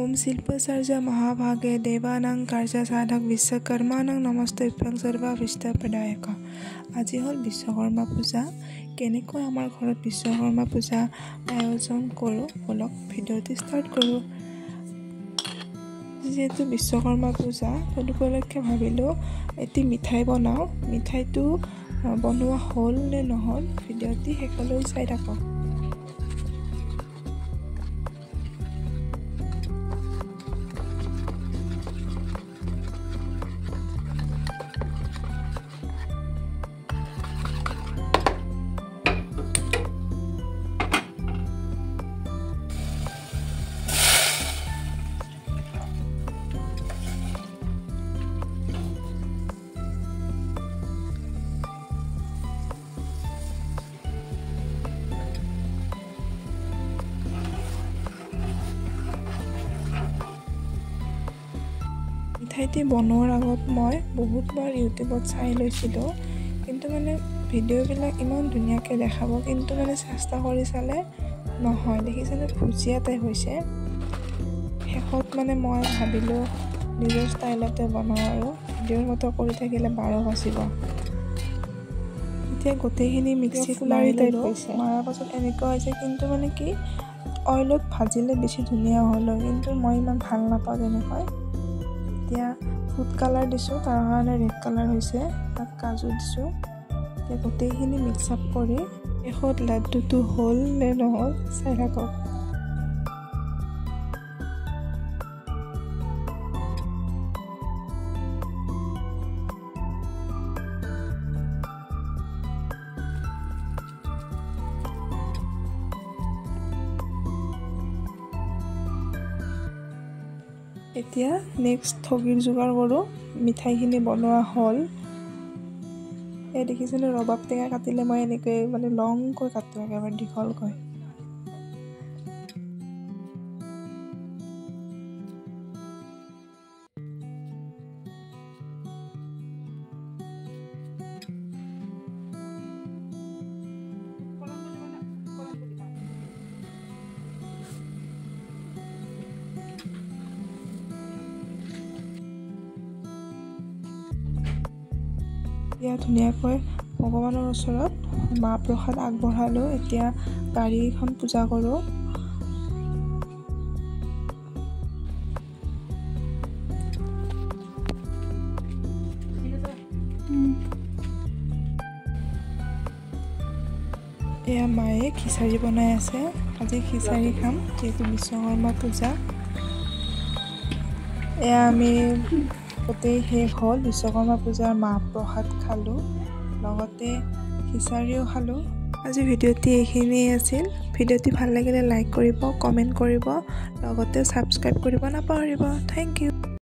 ओम शिल्पसर्जा महाभागे देवानां कार्य साधक विश्वकर्मानां नमस्तेभ्यं सर्वविष्टप्रदायक। আজি হল বিশ্বকৰ্মা পূজা। কেনেকৈ আমাৰ ঘৰত বিশ্বকৰ্মা পূজা আয়োজন কৰোঁ বলক ভিডিঅ'টি ষ্টাৰ্ট কৰোঁ। যেহেতু বিশ্বকৰ্মা পূজা তদুপলক্ষে ভাবিলোঁ এটি মিঠাই বনাওঁ। মিঠাইটো বনোৱা হ'ল নে নহ'ল ভিডিঅ'টি শেষলৈ চাই থাকক। মিঠাইটি বনোৱাৰ আগত মই বহুতবাৰ ইউটিউবত চাই লৈছিলোঁ, কিন্তু ভিডিঅ'বিলাক ইমান ধুনীয়াকৈ দেখাব, কিন্তু চেষ্টা কৰি চালে নহয়। দেখিছেনে ভুজিয়া টাইপ হৈছে। শেষত মই ভাবিলোঁ নিজৰ ষ্টাইলতে বনাওঁ আৰু ভিডিঅ'ৰ মতো কৰি থাকিলে 12 বাজিব। এতিয়া গোটেইখিনি মিক্সিত মাৰি টাইপ হৈছে। মৰাৰ পাছত এনেকুৱা হৈছে, কিন্তু কি অইলত ভাজিলে বেছি ধুনীয়া হ'ল হয়, কিন্তু মই ইমান ভাল নাপাওঁ তেনেকৈ। এতিয়া ফুড কালাৰ দিছোঁ, তাৰ কাৰণে ৰেড কালাৰ হৈছে। তাত কাজু দিছোঁ। এতিয়া গোটেইখিনি মিক্স আপ কৰি শেষত লাড্ডুটো হ'ল নে নহ'ল চাই থাকক। এতিয়া নেক্সট ঠগিৰ যোগাৰ কৰোঁ। মিঠাইখিনি বনোৱা হ'ল। এই দেখিছেনে ৰবাব টেঙা কাটিলে মই এনেকৈ লংকৈ কাটোঁ, একেবাৰে দীঘলকৈ। এতিয়া ধুনীয়াকৈ ভগৱানৰ ওচৰত মাহ প্ৰসাদ আগবঢ়ালোঁ। এতিয়া গাড়ীখন পূজা কৰোঁ। এয়া মায়ে খিচাৰি বনাই আছে। আজি খিচাৰি খাম, যিহেতু বিশ্বকৰ্মা পূজা। এয়া আমি গোটেই শেষ হ'ল। বিশ্বকৰ্মা পূজাৰ মাহ প্ৰসাদ খালোঁ, লগতে খিচাৰিও খালোঁ। আজি ভিডিঅ'টি এইখিনিয়ে আছিল। ভিডিঅ'টি ভাল লাগিলে লাইক কৰিব, কমেণ্ট কৰিব, লগতে ছাবস্ক্ৰাইব কৰিব নাপাহৰিব। Thank U.